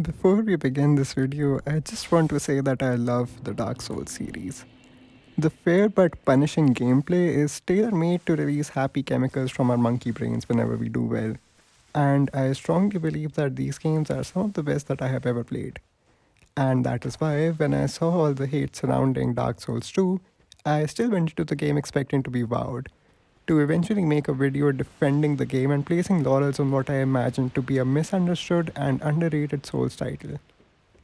Before we begin this video, I just want to say that I love the Dark Souls series. The fair but punishing gameplay is tailor made to release happy chemicals from our monkey brains whenever we do well. And I strongly believe that these games are some of the best that I have ever played. And that is why, when I saw all the hate surrounding Dark Souls 2, I still went into the game expecting to be wowed, to eventually make a video defending the game and placing laurels on what I imagined to be a misunderstood and underrated Souls title.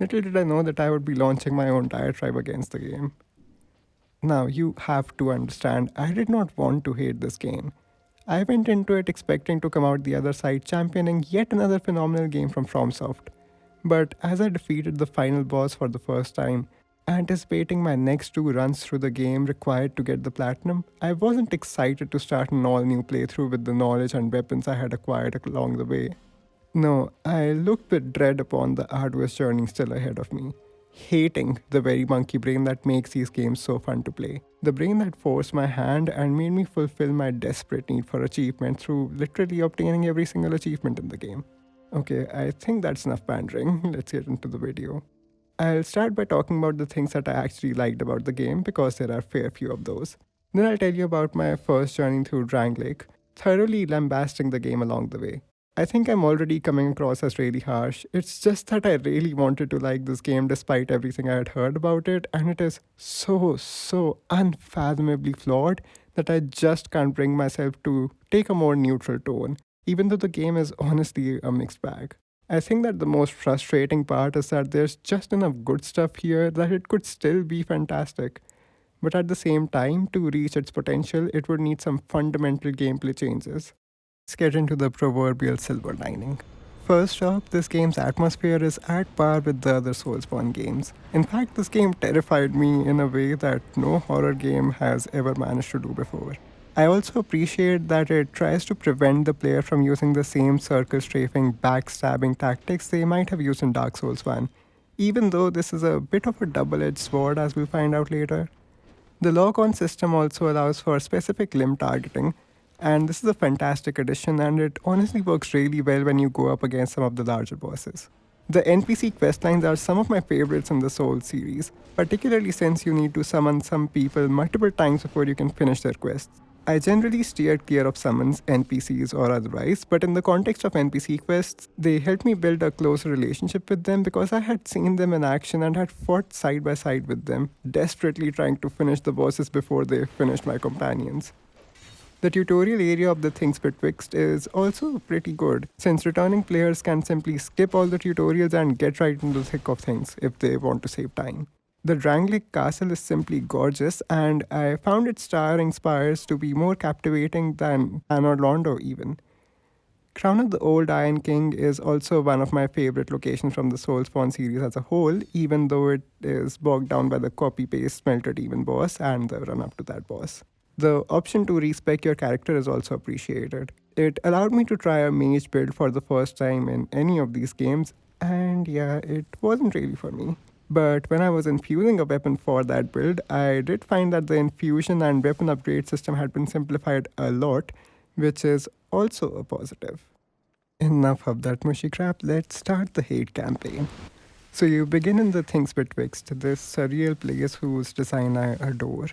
Little did I know that I would be launching my own diatribe against the game. Now, you have to understand, I did not want to hate this game. I went into it expecting to come out the other side championing yet another phenomenal game from FromSoft. But as I defeated the final boss for the first time, anticipating my next two runs through the game required to get the platinum, I wasn't excited to start an all new playthrough with the knowledge and weapons I had acquired along the way. No, I looked with dread upon the arduous journey still ahead of me, hating the very monkey brain that makes these games so fun to play. The brain that forced my hand and made me fulfill my desperate need for achievement through literally obtaining every single achievement in the game. Okay, I think that's enough pandering. Let's get into the video. I'll start by talking about the things that I actually liked about the game because there are a fair few of those. Then I'll tell you about my first journey through Drangleic, thoroughly lambasting the game along the way. I think I'm already coming across as really harsh. It's just that I really wanted to like this game despite everything I had heard about it, and it is so unfathomably flawed that I just can't bring myself to take a more neutral tone, even though the game is honestly a mixed bag. I think that the most frustrating part is that there's just enough good stuff here that it could still be fantastic. But at the same time, to reach its potential, it would need some fundamental gameplay changes. Let's get into the proverbial silver lining. First off, this game's atmosphere is at par with the other Soulspawn games. In fact, this game terrified me in a way that no horror game has ever managed to do before. I also appreciate that it tries to prevent the player from using the same circle strafing, backstabbing tactics they might have used in Dark Souls 1, even though this is a bit of a double edged sword as we'll find out later. The lock on system also allows for specific limb targeting, and this is a fantastic addition, and it honestly works really well when you go up against some of the larger bosses. The NPC questlines are some of my favorites in the Souls series, particularly since you need to summon some people multiple times before you can finish their quests. I generally steered clear of summons, NPCs or otherwise, but in the context of NPC quests, they helped me build a closer relationship with them because I had seen them in action and had fought side by side with them, desperately trying to finish the bosses before they finished my companions. The tutorial area of the Things Betwixt is also pretty good, since returning players can simply skip all the tutorials and get right into the thick of things if they want to save time. The Drangleic Castle is simply gorgeous, and I found its towering spires to be more captivating than Anor Londo even. Crown of the Old Iron King is also one of my favorite locations from the Soulspawn series as a whole, even though it is bogged down by the copy-paste Smelter Demon boss and the run-up to that boss. The option to respec your character is also appreciated. It allowed me to try a mage build for the first time in any of these games, and yeah, it wasn't really for me. But when I was infusing a weapon for that build, I did find that the infusion and weapon upgrade system had been simplified a lot, which is also a positive. Enough of that mushy crap, let's start the hate campaign. So you begin in the Things Betwixt, this surreal place whose design I adore.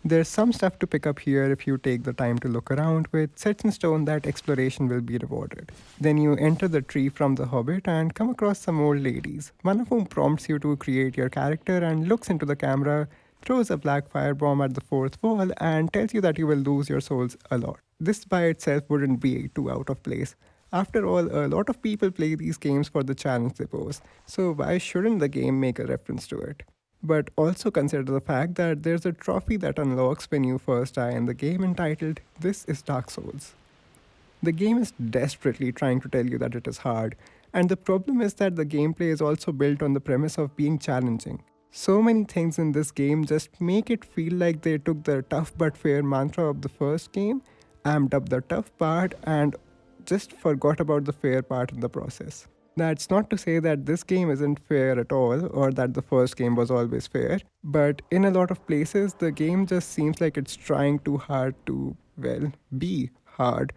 There's some stuff to pick up here if you take the time to look around, with sets in stone that exploration will be rewarded. Then you enter the tree from The Hobbit and come across some old ladies, one of whom prompts you to create your character and looks into the camera, throws a black firebomb at the fourth wall, and tells you that you will lose your souls a lot. This by itself wouldn't be too out of place. After all, a lot of people play these games for the challenge they pose, so why shouldn't the game make a reference to it? But also consider the fact that there's a trophy that unlocks when you first die in the game entitled This is Dark Souls. The game is desperately trying to tell you that it is hard, and the problem is that the gameplay is also built on the premise of being challenging. So many things in this game just make it feel like they took the tough but fair mantra of the first game, amped up the tough part, and just forgot about the fair part in the process. That's not to say that this game isn't fair at all or that the first game was always fair, but in a lot of places, the game just seems like it's trying too hard to, well, be hard,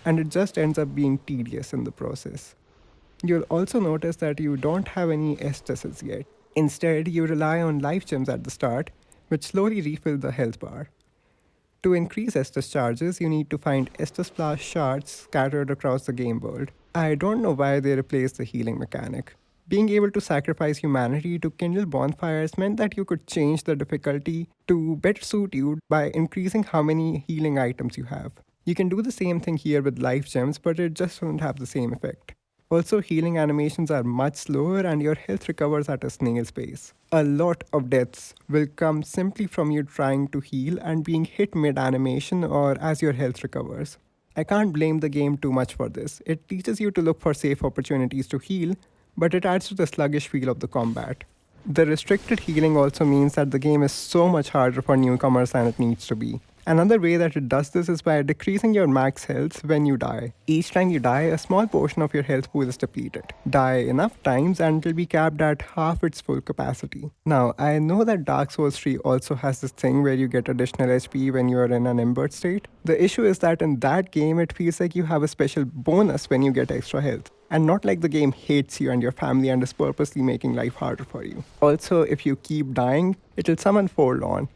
and it just ends up being tedious in the process. You'll also notice that you don't have any Estus's yet. Instead, you rely on life gems at the start, which slowly refill the health bar. To increase Estus charges, you need to find Estus Plus shards scattered across the game world. I don't know why they replaced the healing mechanic. Being able to sacrifice humanity to kindle bonfires meant that you could change the difficulty to better suit you by increasing how many healing items you have. You can do the same thing here with life gems, but it just doesn't have the same effect. Also, healing animations are much slower and your health recovers at a snail's pace. A lot of deaths will come simply from you trying to heal and being hit mid animation or as your health recovers. I can't blame the game too much for this. It teaches you to look for safe opportunities to heal, but it adds to the sluggish feel of the combat. The restricted healing also means that the game is so much harder for newcomers than it needs to be. Another way that it does this is by decreasing your max health when you die. Each time you die, a small portion of your health pool is depleted. Die enough times and it will be capped at half its full capacity. Now, I know that Dark Souls 3 also has this thing where you get additional HP when you are in an embered state. The issue is that in that game, it feels like you have a special bonus when you get extra health. And not like the game hates you and your family and is purposely making life harder for you. Also, if you keep dying, it'll summon Forlorn,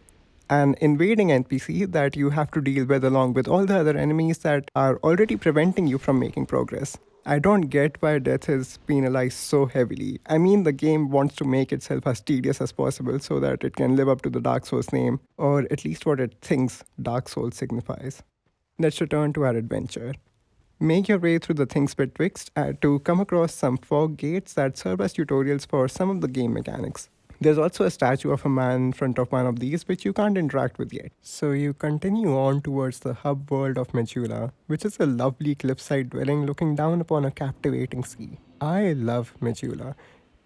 an invading NPC that you have to deal with along with all the other enemies that are already preventing you from making progress. I don't get why death is penalized so heavily. I mean, the game wants to make itself as tedious as possible so that it can live up to the Dark Souls name, or at least what it thinks Dark Souls signifies. Let's return to our adventure. Make your way through the things betwixt to come across some fog gates that serve as tutorials for some of the game mechanics. There's also a statue of a man in front of one of these which you can't interact with yet. So you continue on towards the hub world of Machula, which is a lovely cliffside dwelling looking down upon a captivating sea. I love Machula.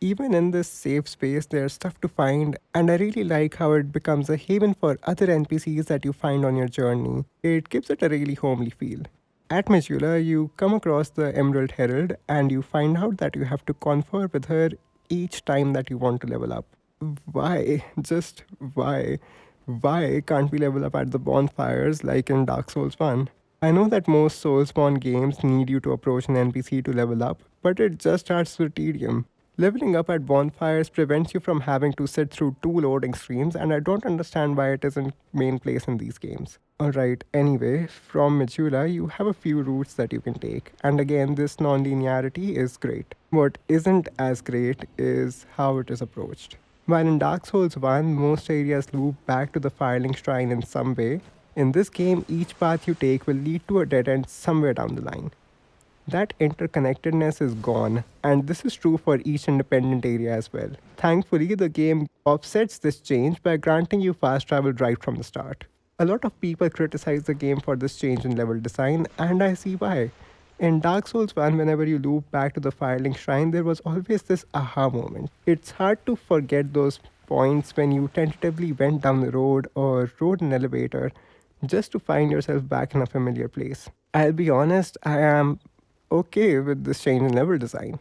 Even in this safe space, there's stuff to find, and I really like how it becomes a haven for other NPCs that you find on your journey. It gives it a really homely feel. At Machula, you come across the Emerald Herald and you find out that you have to confer with her each time that you want to level up. Why? Just why? Why can't we level up at the bonfires like in Dark Souls 1? I know that most Soulspawn games need you to approach an NPC to level up, but it just adds to the tedium. Leveling up at bonfires prevents you from having to sit through 2 loading screens, and I don't understand why it isn't main place in these games. Alright, anyway, from Machula, you have a few routes that you can take, and again, this non-linearity is great. What isn't as great is how it is approached. While in Dark Souls 1, most areas loop back to the Firelink Shrine in some way, in this game, each path you take will lead to a dead end somewhere down the line. That interconnectedness is gone, and this is true for each independent area as well. Thankfully, the game offsets this change by granting you fast travel right from the start. A lot of people criticize the game for this change in level design, and I see why. In Dark Souls 1, whenever you loop back to the Firelink Shrine, there was always this aha moment. It's hard to forget those points when you tentatively went down the road or rode an elevator just to find yourself back in a familiar place. I'll be honest, I am okay with this change in level design.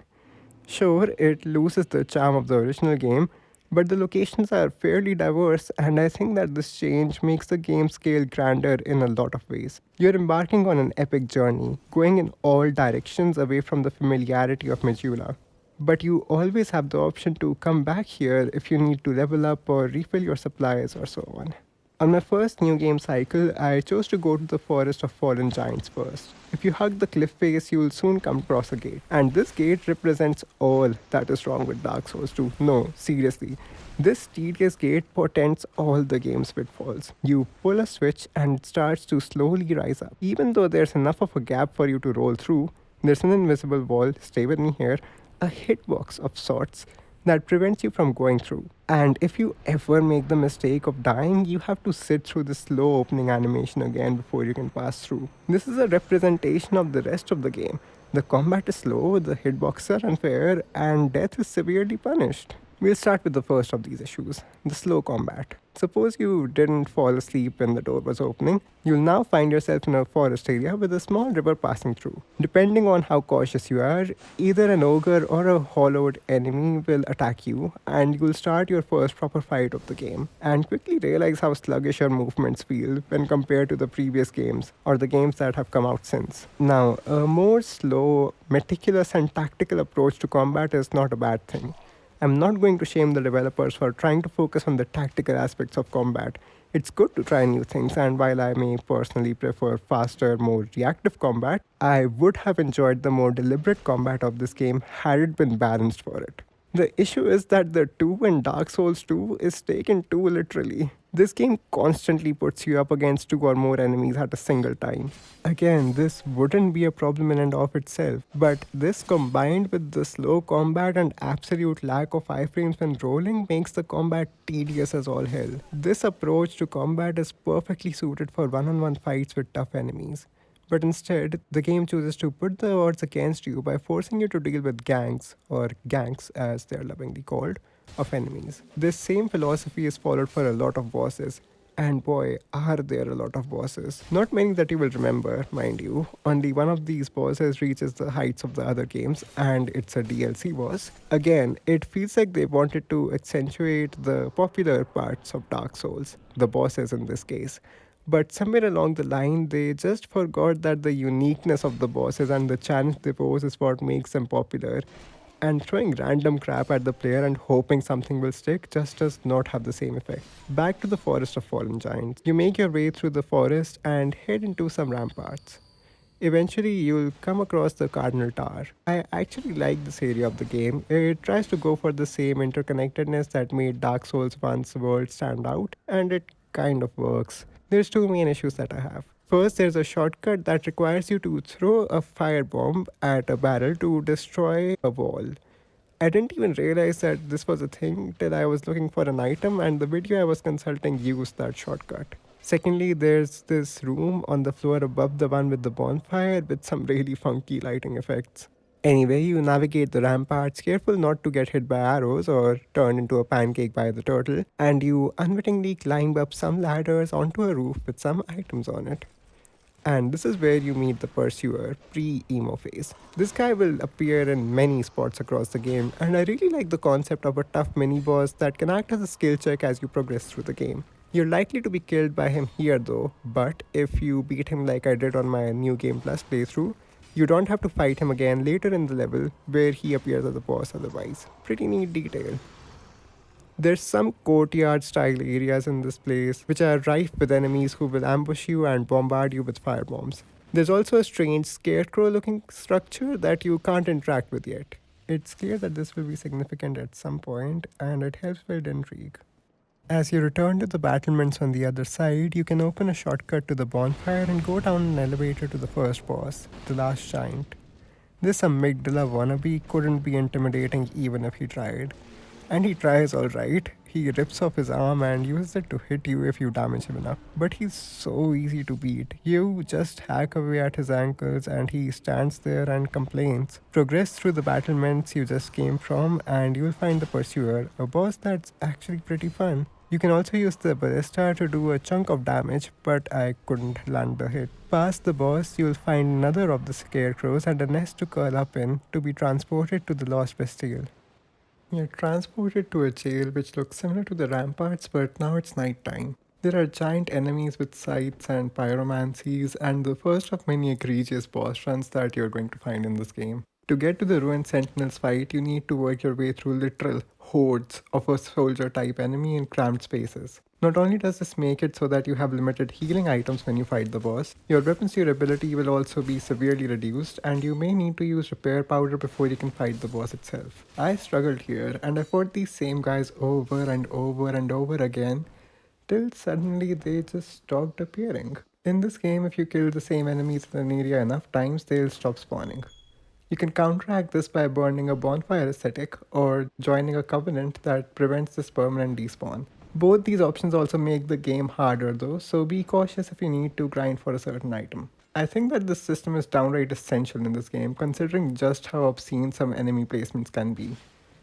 Sure, it loses the charm of the original game, but the locations are fairly diverse, and I think that this change makes the game scale grander in a lot of ways. You're embarking on an epic journey, going in all directions away from the familiarity of Machula. But you always have the option to come back here if you need to level up or refill your supplies or so on. On my first new game cycle, I chose to go to the Forest of Fallen Giants first. If you hug the cliff face, you will soon come across a gate. And this gate represents all that is wrong with Dark Souls 2. No, seriously. This tedious gate portends all the game's pitfalls. You pull a switch and it starts to slowly rise up. Even though there's enough of a gap for you to roll through, there's an invisible wall, stay with me here, a hitbox of sorts that prevents you from going through. And if you ever make the mistake of dying, you have to sit through the slow opening animation again before you can pass through. This is a representation of the rest of the game. The combat is slow, the hitboxes are unfair, and death is severely punished. We'll start with the first of these issues, the slow combat. Suppose you didn't fall asleep when the door was opening. You'll now find yourself in a forest area with a small river passing through. Depending on how cautious you are, either an ogre or a hollowed enemy will attack you, and you'll start your first proper fight of the game, and quickly realize how sluggish your movements feel when compared to the previous games or the games that have come out since. Now, a more slow, meticulous, and tactical approach to combat is not a bad thing. I'm not going to shame the developers for trying to focus on the tactical aspects of combat. It's good to try new things, and while I may personally prefer faster, more reactive combat, I would have enjoyed the more deliberate combat of this game had it been balanced for it. The issue is that the 2 in Dark Souls 2 is taken too literally. This game constantly puts you up against 2 or more enemies at a single time. Again, this wouldn't be a problem in and of itself, but this combined with the slow combat and absolute lack of iframes when rolling makes the combat tedious as all hell. This approach to combat is perfectly suited for one-on-one fights with tough enemies. But instead, the game chooses to put the odds against you by forcing you to deal with gangs, or ganks as they are lovingly called, of enemies. This same philosophy is followed for a lot of bosses. And boy, are there a lot of bosses. Not many that you will remember, mind you. Only one of these bosses reaches the heights of the other games, and it's a DLC boss. Again, it feels like they wanted to accentuate the popular parts of Dark Souls, the bosses in this case. But somewhere along the line, they just forgot that the uniqueness of the bosses and the challenge they pose is what makes them popular. And throwing random crap at the player and hoping something will stick just does not have the same effect. Back to the Forest of Fallen Giants. You make your way through the forest and head into some ramparts. Eventually, you'll come across the Cardinal Tower. I actually like this area of the game. It tries to go for the same interconnectedness that made Dark Souls 1's world stand out, and it kind of works. There's two main issues that I have. First, there's a shortcut that requires you to throw a firebomb at a barrel to destroy a wall. I didn't even realize that this was a thing till I was looking for an item and the video I was consulting used that shortcut. Secondly, there's this room on the floor above the one with the bonfire with some really funky lighting effects. Anyway, you navigate the ramparts, careful not to get hit by arrows or turned into a pancake by the turtle, and you unwittingly climb up some ladders onto a roof with some items on it. And this is where you meet the Pursuer, pre-emo phase. This guy will appear in many spots across the game, and I really like the concept of a tough mini-boss that can act as a skill check as you progress through the game. You're likely to be killed by him here though, but if you beat him like I did on my New Game Plus playthrough, you don't have to fight him again later in the level where he appears as a boss otherwise. Pretty neat detail. There's some courtyard style areas in this place which are rife with enemies who will ambush you and bombard you with firebombs. There's also a strange scarecrow looking structure that you can't interact with yet. It's clear that this will be significant at some point and it helps build intrigue. As you return to the battlements on the other side, you can open a shortcut to the bonfire and go down an elevator to the first boss, the last giant. This amygdala wannabe couldn't be intimidating even if he tried. And he tries alright. He rips off his arm and uses it to hit you if you damage him enough. But he's so easy to beat. You just hack away at his ankles and he stands there and complains. Progress through the battlements you just came from and you'll find the Pursuer, a boss that's actually pretty fun. You can also use the ballista to do a chunk of damage, but I couldn't land the hit. Past the boss, you'll find another of the scarecrows and a nest to curl up in to be transported to the Lost Bastille. You're transported to a jail which looks similar to the ramparts, but now it's nighttime. There are giant enemies with scythes and pyromancies, and the first of many egregious boss runs that you're going to find in this game. To get to the ruined sentinels fight, you need to work your way through literal hordes of a soldier type enemy in cramped spaces. Not only does this make it so that you have limited healing items when you fight the boss, your weapons durability will also be severely reduced and you may need to use repair powder before you can fight the boss itself. I struggled here and I fought these same guys over and over and over again till suddenly they just stopped appearing. In this game, if you kill the same enemies in an area enough times, they'll stop spawning. You can counteract this by burning a bonfire aesthetic or joining a covenant that prevents this permanent despawn. Both these options also make the game harder though, so be cautious if you need to grind for a certain item. I think that this system is downright essential in this game considering just how obscene some enemy placements can be.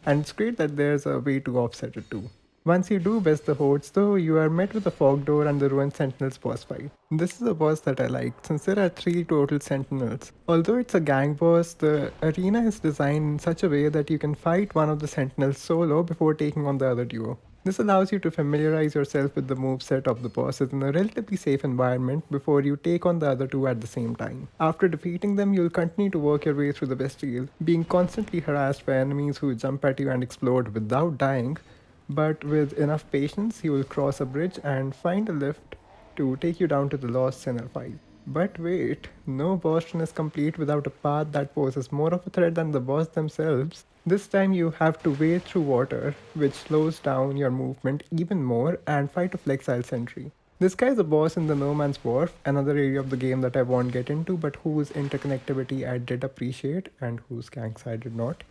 And it's great that there's a way to offset it too. Once you do best the hordes though, you are met with the fog door and the ruined sentinels boss fight. This is a boss that I like since there are 3 total sentinels. Although it's a gang boss, the arena is designed in such a way that you can fight one of the sentinels solo before taking on the other duo. This allows you to familiarize yourself with the moveset of the bosses in a relatively safe environment before you take on the other two at the same time. After defeating them, you'll continue to work your way through the Bastille, being constantly harassed by enemies who jump at you and explode without dying, but with enough patience, you will cross a bridge and find a lift to take you down to the Lost Sinner fight. But wait, no boss run is complete without a path that poses more of a threat than the boss themselves. This time you have to wade through water, which slows down your movement even more, and fight a Flexile Sentry. This guy is a boss in the No Man's Wharf, another area of the game that I won't get into, but whose interconnectivity I did appreciate and whose ganks I did not.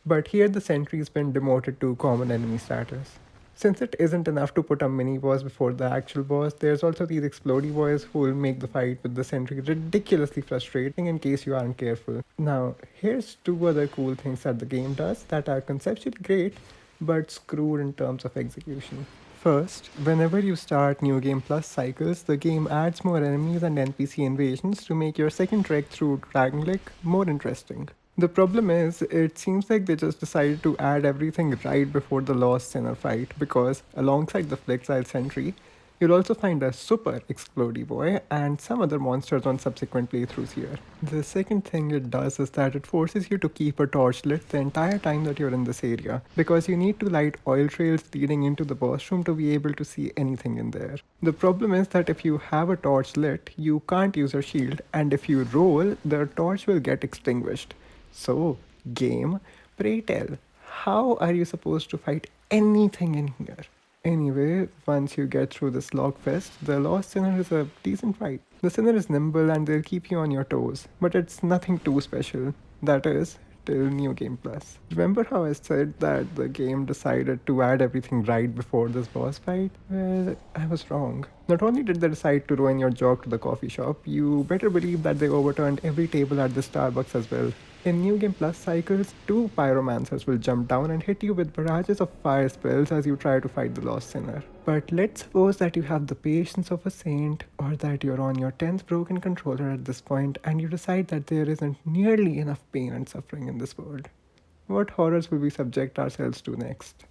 But here the sentry's been demoted to common enemy status. Since it isn't enough to put a mini boss before the actual boss, there's also these explodey boys who will make the fight with the sentry ridiculously frustrating in case you aren't careful. Now, here's 2 other cool things that the game does that are conceptually great, but screwed in terms of execution. First, whenever you start New Game Plus cycles, the game adds more enemies and NPC invasions to make your second trek through Drangleic more interesting. The problem is, it seems like they just decided to add everything right before the Lost Sinner fight because, alongside the Flexile Sentry, you'll also find a super explodey boy and some other monsters on subsequent playthroughs here. The second thing it does is that it forces you to keep a torch lit the entire time that you're in this area because you need to light oil trails leading into the boss room to be able to see anything in there. The problem is that if you have a torch lit, you can't use your shield, and if you roll, the torch will get extinguished. So, game, pray tell, how are you supposed to fight anything in here? Anyway, once you get through this log fest, the Lost Sinner is a decent fight. The Sinner is nimble and they'll keep you on your toes, but it's nothing too special. That is, till New Game Plus. Remember how I said that the game decided to add everything right before this boss fight? Well, I was wrong. Not only did they decide to ruin your jog to the coffee shop, you better believe that they overturned every table at the Starbucks as well. In New Game Plus cycles, 2 pyromancers will jump down and hit you with barrages of fire spells as you try to fight the Lost Sinner. But let's suppose that you have the patience of a saint, or that you're on your 10th broken controller at this point and you decide that there isn't nearly enough pain and suffering in this world. What horrors will we subject ourselves to next?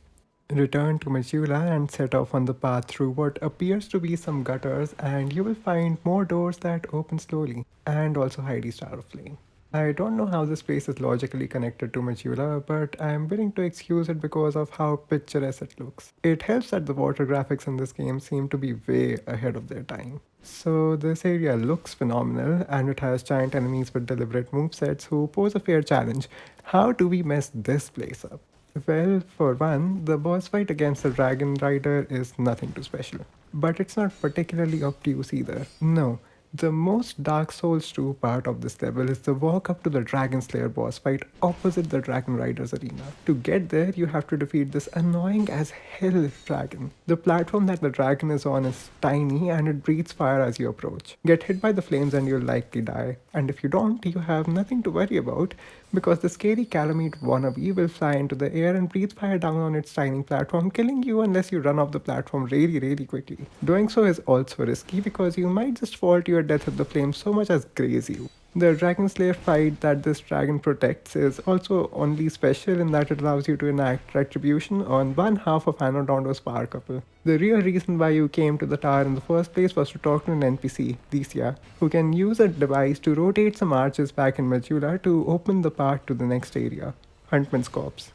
Return to Machula and set off on the path through what appears to be some gutters, and you will find more doors that open slowly, and also Heidi's Star of Flame. I don't know how this place is logically connected to Machula, but I am willing to excuse it because of how picturesque it looks. It helps that the water graphics in this game seem to be way ahead of their time. So this area looks phenomenal, and it has giant enemies with deliberate movesets who pose a fair challenge. How do we mess this place up? Well, for one, the boss fight against the Dragon Rider is nothing too special. But it's not particularly obtuse either. No, the most Dark Souls 2 part of this level is the walk up to the Dragon Slayer boss fight opposite the Dragon Rider's arena. To get there, you have to defeat this annoying as hell dragon. The platform that the dragon is on is tiny and it breathes fire as you approach. Get hit by the flames and you'll likely die. And if you don't, you have nothing to worry about because the scary Calamite wannabe will fly into the air and breathe fire down on its tiny platform, killing you unless you run off the platform really quickly. Doing so is also risky because you might just fall to your death if the flames so much as graze you. The Dragon Slayer fight that this dragon protects is also only special in that it allows you to enact retribution on one half of Anodondo's power couple. The real reason why you came to the tower in the first place was to talk to an NPC, Licia, who can use a device to rotate some arches back in Machula to open the path to the next area, Huntsman's Corpse.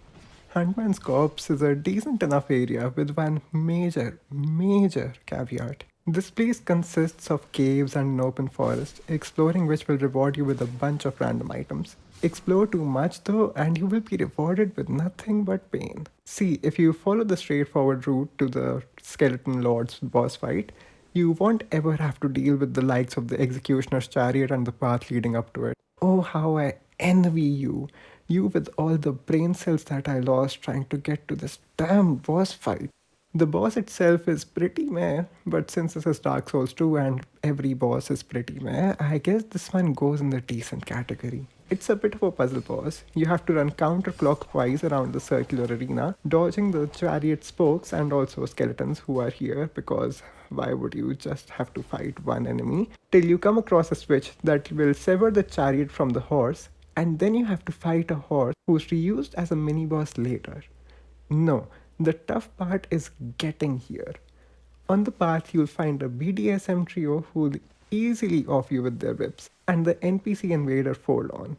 Huntsman's Corpse is a decent enough area with one major caveat. This place consists of caves and an open forest, exploring which will reward you with a bunch of random items. Explore too much though, and you will be rewarded with nothing but pain. See, if you follow the straightforward route to the Skeleton Lord's boss fight, you won't ever have to deal with the likes of the Executioner's Chariot and the path leading up to it. Oh, how I envy you! You with all the brain cells that I lost trying to get to this damn boss fight. The boss itself is pretty meh, but since this is Dark Souls 2 and every boss is pretty meh, I guess this one goes in the decent category. It's a bit of a puzzle boss. You have to run counterclockwise around the circular arena, dodging the chariot spokes and also skeletons who are here because why would you just have to fight one enemy? Till you come across a switch that will sever the chariot from the horse, and then you have to fight a horse who's reused as a mini boss later. No, the tough part is getting here. On the path, you'll find a BDSM trio who'll easily off you with their whips, and the NPC invader Forlorn.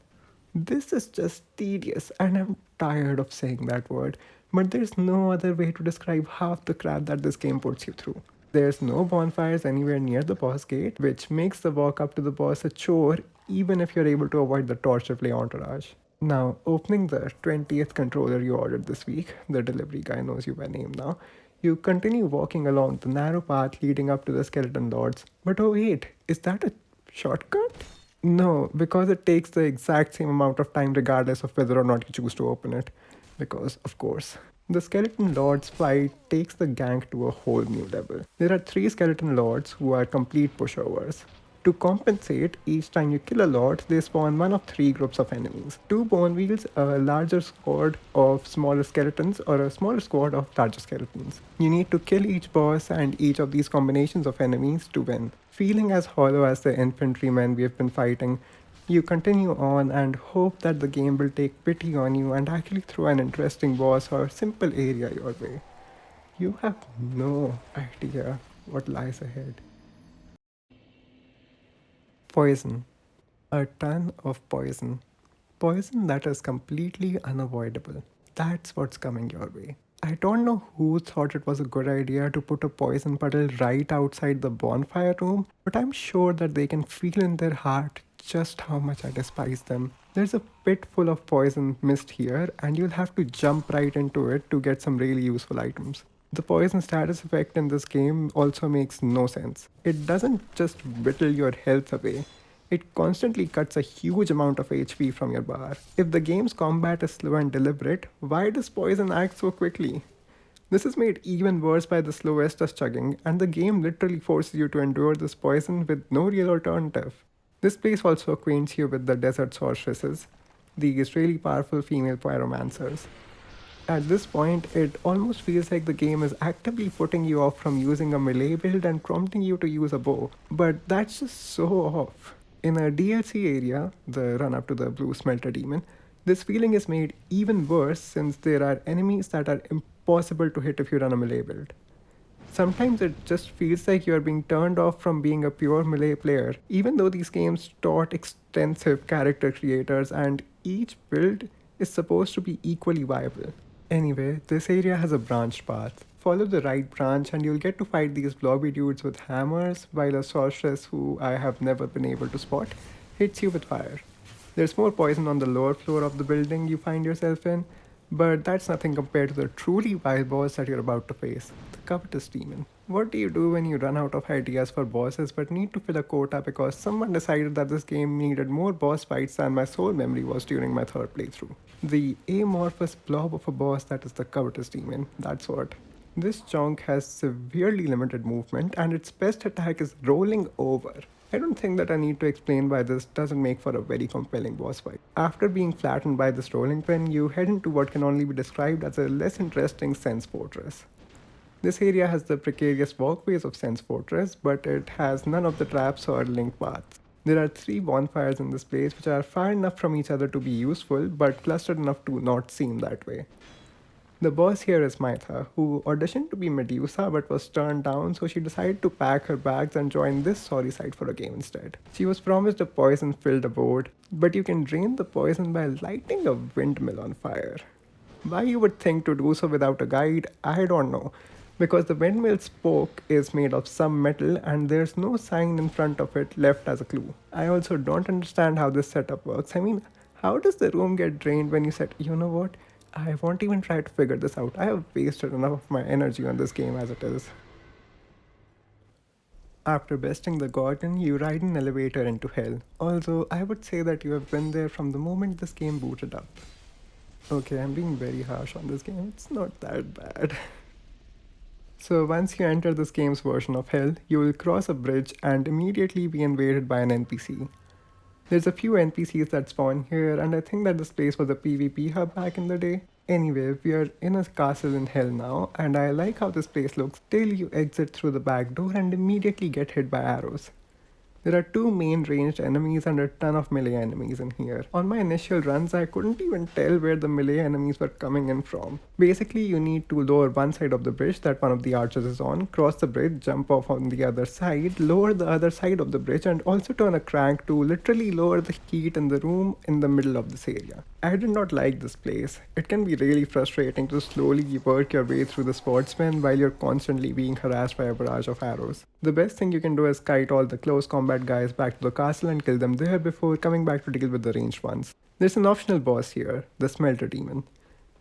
This is just tedious, and I'm tired of saying that word, but there's no other way to describe half the crap that this game puts you through. There's no bonfires anywhere near the boss gate, which makes the walk up to the boss a chore even if you're able to avoid the torture play entourage. Now, opening the 20th controller you ordered this week, the delivery guy knows you by name now, you continue walking along the narrow path leading up to the skeleton lords. But oh wait, is that a shortcut? No, because it takes the exact same amount of time regardless of whether or not you choose to open it. Because, of course. The Skeleton Lords fight takes the gang to a whole new level. There are 3 Skeleton Lords who are complete pushovers. To compensate, each time you kill a lord, they spawn one of 3 groups of enemies. 2 bone wheels, a larger squad of smaller skeletons, or a smaller squad of larger skeletons. You need to kill each boss and each of these combinations of enemies to win. Feeling as hollow as the infantrymen we have been fighting, you continue on and hope that the game will take pity on you and actually throw an interesting boss or simple area your way. You have no idea what lies ahead. Poison. A ton of poison. Poison that is completely unavoidable. That's what's coming your way. I don't know who thought it was a good idea to put a poison puddle right outside the bonfire room, but I'm sure that they can feel in their heart just how much I despise them. There's a pit full of poison mist here, and you'll have to jump right into it to get some really useful items. The poison status effect in this game also makes no sense. It doesn't just whittle your health away, it constantly cuts a huge amount of HP from your bar. If the game's combat is slow and deliberate, why does poison act so quickly? This is made even worse by the slow Estus chugging, and the game literally forces you to endure this poison with no real alternative. This place also acquaints you with the desert sorceresses, these really powerful female pyromancers. At this point, it almost feels like the game is actively putting you off from using a melee build and prompting you to use a bow, but that's just so off. In a DLC area, the run up to the Blue Smelter Demon, this feeling is made even worse since there are enemies that are impossible to hit if you run a melee build. Sometimes it just feels like you are being turned off from being a pure melee player, even though these games taught extensive character creators and each build is supposed to be equally viable. Anyway, this area has a branched path. Follow the right branch and you'll get to fight these blobby dudes with hammers, while a sorceress who I have never been able to spot hits you with fire. There's more poison on the lower floor of the building you find yourself in, but that's nothing compared to the truly wild boss that you're about to face, the Covetous Demon. What do you do when you run out of ideas for bosses but need to fill a quota because someone decided that this game needed more boss fights than my soul memory was during my 3rd playthrough? The amorphous blob of a boss that is the Covetous Demon, that's what. This chunk has severely limited movement and its best attack is rolling over. I don't think that I need to explain why this doesn't make for a very compelling boss fight. After being flattened by this rolling pin, you head into what can only be described as a less interesting Sense Fortress. This area has the precarious walkways of Sense Fortress, but it has none of the traps or link paths. There are 3 bonfires in this place which are far enough from each other to be useful, but clustered enough to not seem that way. The boss here is Maitha, who auditioned to be Medusa but was turned down, so she decided to pack her bags and join this sorry site for a game instead. She was promised a poison-filled abode, but you can drain the poison by lighting a windmill on fire. Why you would think to do so without a guide, I don't know, because the windmill spoke is made of some metal and there's no sign in front of it left as a clue. I also don't understand how this setup works. I mean, how does the room get drained when you said, you know what? I won't even try to figure this out. I have wasted enough of my energy on this game as it is. After besting the garden, you ride an elevator into hell. Although I would say that you have been there from the moment this game booted up. Okay, I'm being very harsh on this game. It's not that bad. So once you enter this game's version of hell, you will cross a bridge and immediately be invaded by an NPC. There's a few NPCs that spawn here, and I think that this place was a PvP hub back in the day. Anyway, we are in a castle in hell now, and I like how this place looks till you exit through the back door and immediately get hit by arrows. There are two main ranged enemies and a ton of melee enemies in here. On my initial runs, I couldn't even tell where the melee enemies were coming in from. Basically, you need to lower one side of the bridge that one of the archers is on, cross the bridge, jump off on the other side, lower the other side of the bridge, and also turn a crank to literally lower the heat in the room in the middle of this area. I did not like this place. It can be really frustrating to slowly work your way through the sportsmen while you're constantly being harassed by a barrage of arrows. The best thing you can do is kite all the close combat guys back to the castle and kill them there before coming back to deal with the ranged ones. There's an optional boss here, the Smelter Demon.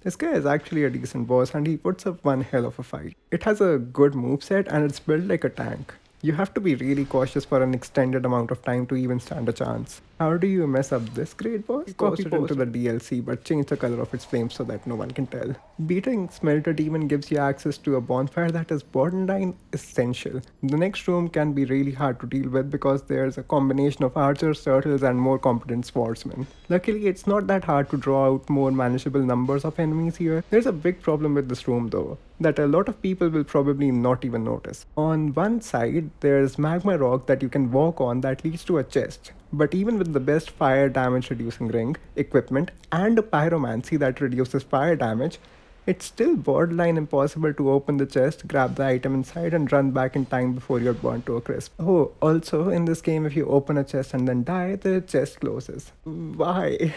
This guy is actually a decent boss and he puts up one hell of a fight. It has a good moveset and it's built like a tank. You have to be really cautious for an extended amount of time to even stand a chance. How do you mess up this great boss? Copy it into the DLC but change the color of its flames so that no one can tell. Beating Smelter Demon gives you access to a bonfire that is borderline essential. The next room can be really hard to deal with because there's a combination of archers, turtles and more competent swordsmen. Luckily it's not that hard to draw out more manageable numbers of enemies here. There's a big problem with this room though, that a lot of people will probably not even notice. On one side, there's magma rock that you can walk on that leads to a chest. But even with the best fire damage reducing ring, equipment, and a pyromancy that reduces fire damage, it's still borderline impossible to open the chest, grab the item inside, and run back in time before you're burnt to a crisp. Oh, also, in this game, if you open a chest and then die, the chest closes. Why?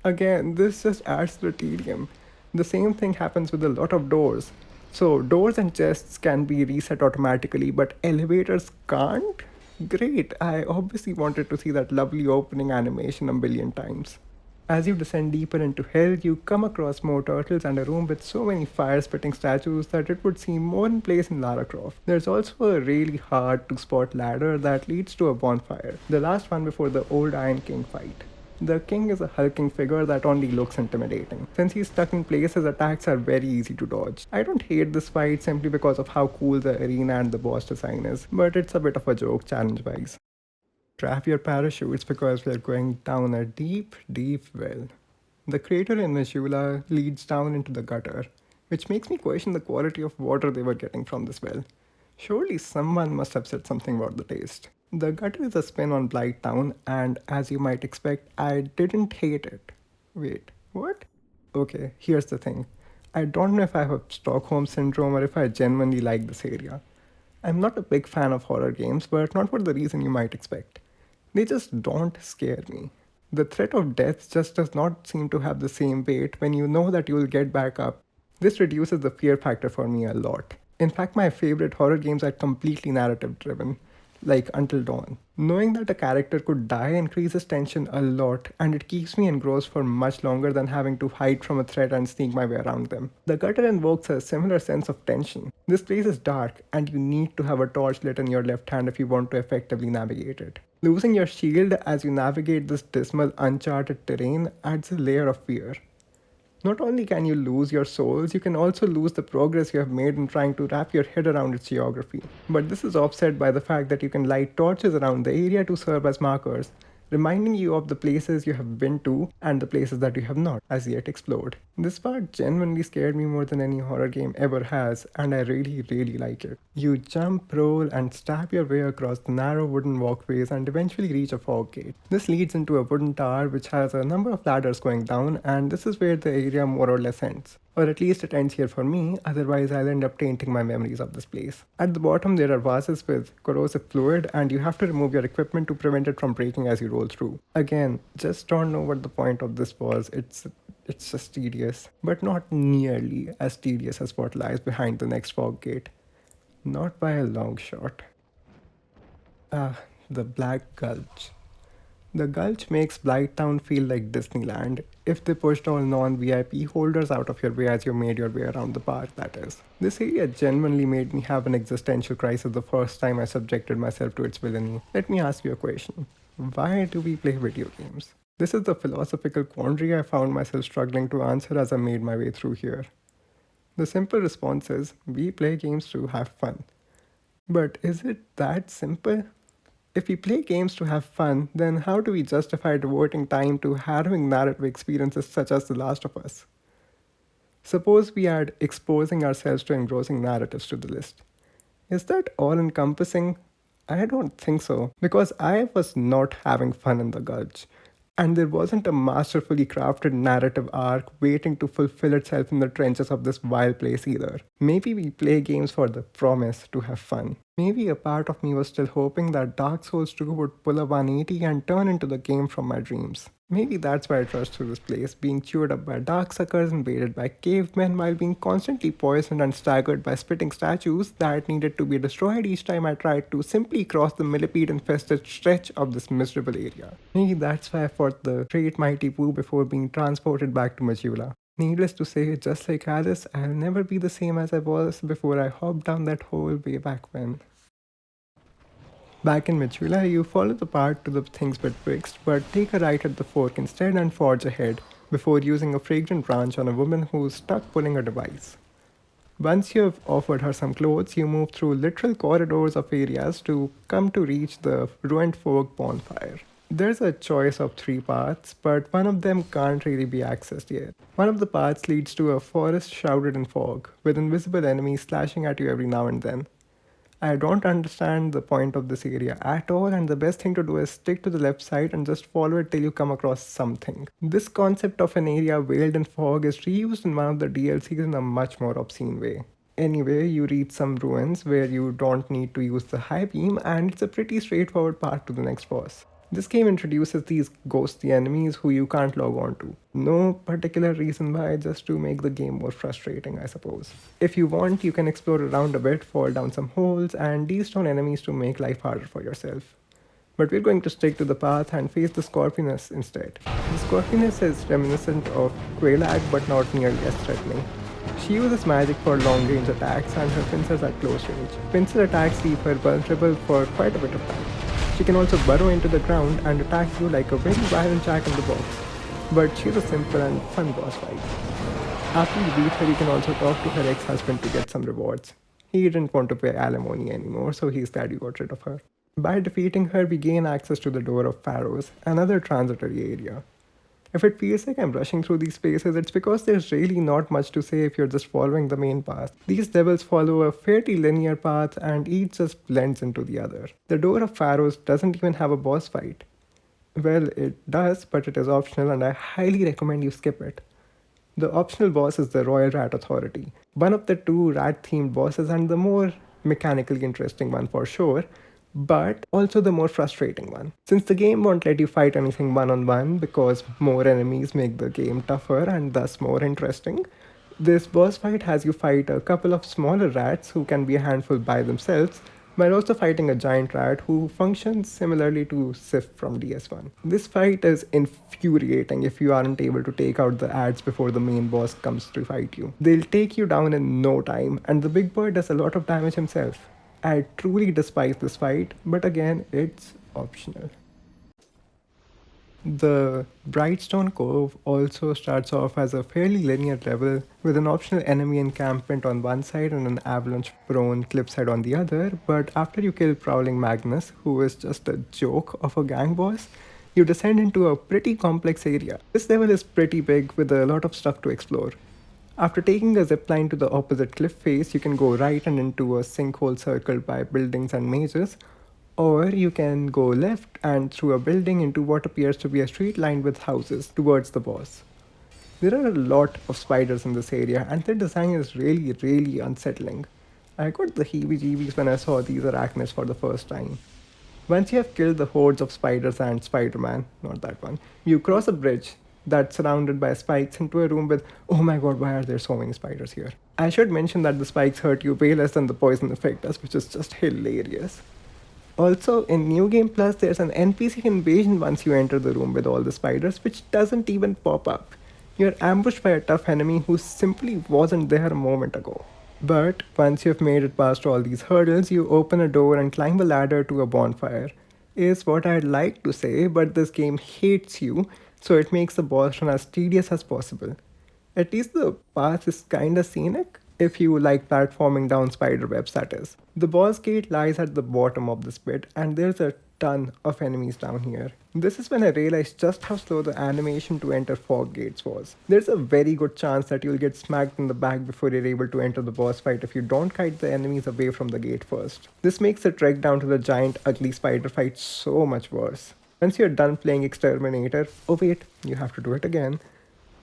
Again, this just adds to the tedium. The same thing happens with a lot of doors. So, doors and chests can be reset automatically, but elevators can't? Great, I obviously wanted to see that lovely opening animation a billion times. As you descend deeper into hell, you come across more turtles and a room with so many fire-spitting statues that it would seem more in place in Lara Croft. There's also a really hard to spot ladder that leads to a bonfire, the last one before the old Iron King fight. The king is a hulking figure that only looks intimidating. Since he's stuck in place, his attacks are very easy to dodge. I don't hate this fight simply because of how cool the arena and the boss design is, but it's a bit of a joke challenge-wise. Strap your parachutes because we're going down a deep, deep well. The crater in Machula leads down into the gutter, which makes me question the quality of water they were getting from this well. Surely someone must have said something about the taste. The gutter is a spin on Blight Town, and as you might expect, I didn't hate it. Wait, what? Okay, here's the thing. I don't know if I have Stockholm Syndrome or if I genuinely like this area. I'm not a big fan of horror games, but not for the reason you might expect. They just don't scare me. The threat of death just does not seem to have the same weight when you know that you will get back up. This reduces the fear factor for me a lot. In fact, my favorite horror games are completely narrative driven, like Until Dawn. Knowing that a character could die increases tension a lot, and it keeps me engrossed for much longer than having to hide from a threat and sneak my way around them. The gutter invokes a similar sense of tension. This place is dark, and you need to have a torch lit in your left hand if you want to effectively navigate it. Losing your shield as you navigate this dismal, uncharted terrain adds a layer of fear. Not only can you lose your souls, you can also lose the progress you have made in trying to wrap your head around its geography. But this is offset by the fact that you can light torches around the area to serve as markers, reminding you of the places you have been to and the places that you have not as yet explored. This part genuinely scared me more than any horror game ever has, and I really, really like it. You jump, roll, and stab your way across the narrow wooden walkways and eventually reach a fog gate. This leads into a wooden tower which has a number of ladders going down, and this is where the area more or less ends. Or at least it ends here for me, otherwise I'll end up tainting my memories of this place. At the bottom there are vases with corrosive fluid and you have to remove your equipment to prevent it from breaking as you roll through. Again, just don't know what the point of this was, it's just tedious, but not nearly as tedious as what lies behind the next fog gate. Not by a long shot. The Black Gulch. The Gulch makes Blighttown feel like Disneyland, if they pushed all non-VIP holders out of your way as you made your way around the park, that is. This area genuinely made me have an existential crisis the first time I subjected myself to its villainy. Let me ask you a question. Why do we play video games? This is the philosophical quandary I found myself struggling to answer as I made my way through here. The simple response is, we play games to have fun. But is it that simple? If we play games to have fun, then how do we justify devoting time to harrowing narrative experiences such as The Last of Us? Suppose we add exposing ourselves to engrossing narratives to the list. Is that all encompassing? I don't think so, because I was not having fun in the Gulch. And there wasn't a masterfully crafted narrative arc waiting to fulfill itself in the trenches of this wild place either. Maybe we play games for the promise to have fun. Maybe a part of me was still hoping that Dark Souls 2 would pull a 180 and turn into the game from my dreams. Maybe that's why I trust through this place, being chewed up by darksuckers, invaded by cavemen, while being constantly poisoned and staggered by spitting statues that needed to be destroyed each time I tried to simply cross the millipede-infested stretch of this miserable area. Maybe that's why I fought the great mighty Wu before being transported back to Machula. Needless to say, just like Alice, I'll never be the same as I was before I hopped down that hole way back when. Back in Machula, you follow the path to the things betwixt, but take a right at the fork instead and forge ahead, before using a fragrant branch on a woman who's stuck pulling a device. Once you have offered her some clothes, you move through literal corridors of areas to come to reach the ruined folk bonfire. There's a choice of 3 paths, but one of them can't really be accessed yet. One of the paths leads to a forest shrouded in fog, with invisible enemies slashing at you every now and then. I don't understand the point of this area at all, and the best thing to do is stick to the left side and just follow it till you come across something. This concept of an area veiled in fog is reused in one of the DLCs in a much more obscene way. Anyway, you reach some ruins where you don't need to use the high beam, and it's a pretty straightforward path to the next boss. This game introduces these ghostly enemies who you can't log on to. No particular reason why, just to make the game more frustrating, I suppose. If you want, you can explore around a bit, fall down some holes, and de-stone enemies to make life harder for yourself. But we're going to stick to the path and face the Scorpioness instead. The Scorpioness is reminiscent of Quelaag, but not nearly as threatening. She uses magic for long-range attacks and her pincers at close range. Pincer attacks leave her vulnerable for quite a bit of time. She can also burrow into the ground and attack you like a very violent jack in the box. But she's a simple and fun boss fight. After you beat her, you can also talk to her ex-husband to get some rewards. He didn't want to pay alimony anymore, so he's glad you got rid of her. By defeating her, we gain access to the Door of Pharaohs, another transitory area. If it feels like I'm rushing through these places, it's because there's really not much to say if you're just following the main path. These levels follow a fairly linear path and each just blends into the other. The Door of Pharaohs doesn't even have a boss fight. Well, it does, but it is optional and I highly recommend you skip it. The optional boss is the Royal Rat Authority, one of the 2 rat-themed bosses and the more mechanically interesting one for sure, but also the more frustrating one. Since the game won't let you fight anything one-on-one because more enemies make the game tougher and thus more interesting, this boss fight has you fight a couple of smaller rats who can be a handful by themselves, while also fighting a giant rat who functions similarly to Sif from DS1. This fight is infuriating if you aren't able to take out the ads before the main boss comes to fight you. They'll take you down in no time, and the big boy does a lot of damage himself. I truly despise this fight, but again, it's optional. The Brightstone Cove also starts off as a fairly linear level with an optional enemy encampment on one side and an avalanche-prone cliffside on the other, but after you kill Prowling Magnus, who is just a joke of a gang boss, you descend into a pretty complex area. This level is pretty big with a lot of stuff to explore. After taking a zipline to the opposite cliff face, you can go right and into a sinkhole circled by buildings and mazes, or you can go left and through a building into what appears to be a street lined with houses towards the boss. There are a lot of spiders in this area and their design is really unsettling. I got the heebie-jeebies when I saw these arachnids for the first time. Once you have killed the hordes of spiders and Spider-Man, not that one, you cross a bridge that's surrounded by spikes into a room with, oh my god, why are there so many spiders here? I should mention that the spikes hurt you way less than the poison effect does, which is just hilarious. Also, in New Game Plus, there's an NPC invasion once you enter the room with all the spiders, which doesn't even pop up. You're ambushed by a tough enemy who simply wasn't there a moment ago. But once you've made it past all these hurdles, you open a door and climb a ladder to a bonfire. Is what I'd like to say, but this game hates you, so it makes the boss run as tedious as possible. At least the path is kinda scenic, if you like platforming down spider webs, that is. The boss gate lies at the bottom of this pit, and there's a ton of enemies down here. This is when I realized just how slow the animation to enter fog gates was. There's a very good chance that you'll get smacked in the back before you're able to enter the boss fight if you don't kite the enemies away from the gate first. This makes the trek down to the giant ugly spider fight so much worse. Once you're done playing Exterminator, oh wait, you have to do it again.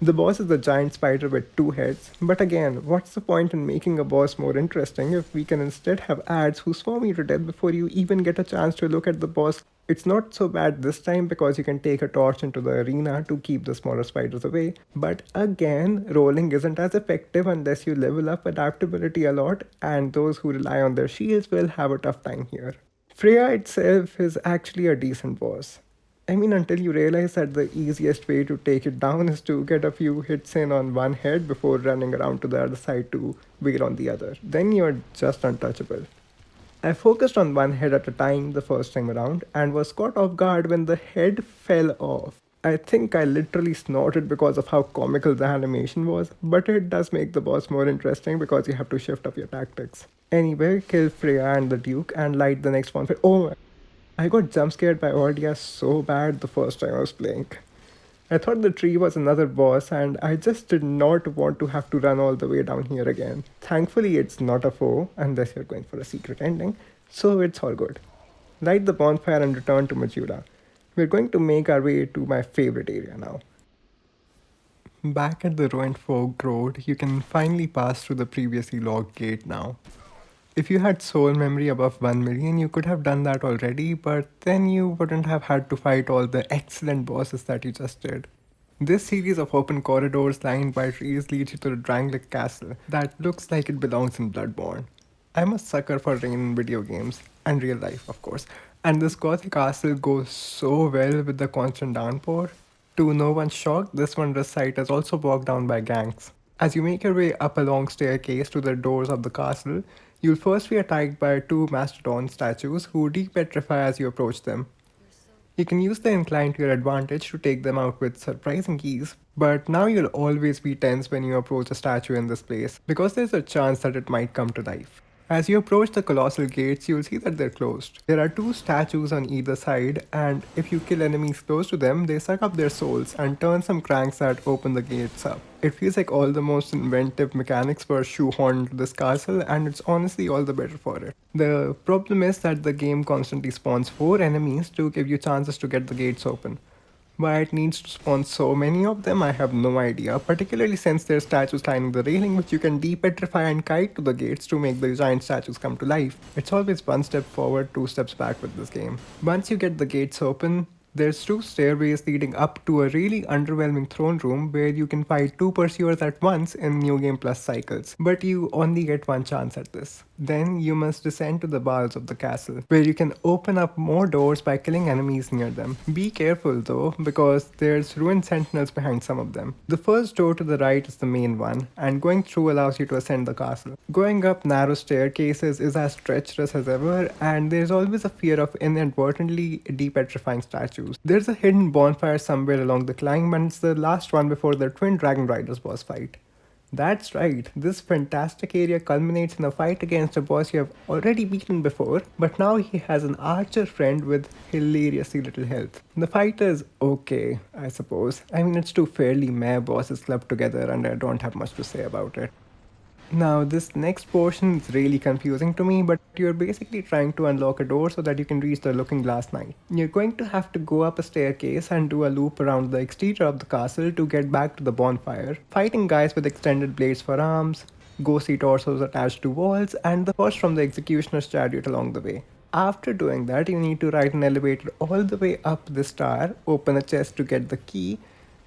The boss is a giant spider with two heads, but again, what's the point in making a boss more interesting if we can instead have ads who swarm you to death before you even get a chance to look at the boss? It's not so bad this time because you can take a torch into the arena to keep the smaller spiders away, but again, rolling isn't as effective unless you level up adaptability a lot, and those who rely on their shields will have a tough time here. Freya itself is actually a decent boss. I mean, until you realize that the easiest way to take it down is to get a few hits in on one head before running around to the other side to wail on the other. Then you're just untouchable. I focused on one head at a time the first time around and was caught off guard when the head fell off. I think I literally snorted because of how comical the animation was, but it does make the boss more interesting because you have to shift up your tactics. Anyway, kill Freya and the Duke and light the next one. Oh, I got jump scared by Aldias so bad the first time I was playing. I thought the tree was another boss and I just did not want to have to run all the way down here again. Thankfully it's not a foe unless you're going for a secret ending, so it's all good. Light the bonfire and return to Machula. We're going to make our way to my favorite area now. Back at the ruined folk road, you can finally pass through the previously locked gate now. If you had soul memory above 1 million, you could have done that already, but then you wouldn't have had to fight all the excellent bosses that you just did. This series of open corridors lined by trees leads you to the Drangleic Castle that looks like it belongs in Bloodborne. I'm a sucker for rain in video games, and real life, of course, and this gothic castle goes so well with the constant downpour. To no one's shock, this wondrous site is also bogged down by gangs. As you make your way up a long staircase to the doors of the castle, you'll first be attacked by two mastodon statues who de-petrify as you approach them. You can use the incline to your advantage to take them out with surprising ease, but now you'll always be tense when you approach a statue in this place because there's a chance that it might come to life. As you approach the colossal gates, you'll see that they're closed. There are two statues on either side, and if you kill enemies close to them, they suck up their souls and turn some cranks that open the gates up. It feels like all the most inventive mechanics were shoehorned to this castle, and it's honestly all the better for it. The problem is that the game constantly spawns 4 enemies to give you chances to get the gates open. Why it needs to spawn so many of them, I have no idea, particularly since there's statues lining the railing which you can de-petrify and kite to the gates to make the giant statues come to life. It's always one step forward, 2 steps back with this game. Once you get the gates open, there's 2 stairways leading up to a really underwhelming throne room where you can fight 2 pursuers at once in New Game Plus cycles, but you only get one chance at this. Then you must descend to the bowels of the castle, where you can open up more doors by killing enemies near them. Be careful though, because there's ruined sentinels behind some of them. The first door to the right is the main one, and going through allows you to ascend the castle. Going up narrow staircases is as treacherous as ever, and there's always a fear of inadvertently de-petrifying statues. There's a hidden bonfire somewhere along the climb, and it's the last one before the Twin Dragon Riders boss fight. That's right, this fantastic area culminates in a fight against a boss you have already beaten before, but now he has an archer friend with hilariously little health. The fight is okay, I suppose. I mean, it's two fairly meh bosses clubbed together and I don't have much to say about it. Now, this next portion is really confusing to me, but you're basically trying to unlock a door so that you can reach the Looking Glass Knight. You're going to have to go up a staircase and do a loop around the exterior of the castle to get back to the bonfire, fighting guys with extended blades for arms, ghostly torsos attached to walls, and the horse from the executioner's chariot along the way. After doing that, you need to ride an elevator all the way up this tower, open a chest to get the key,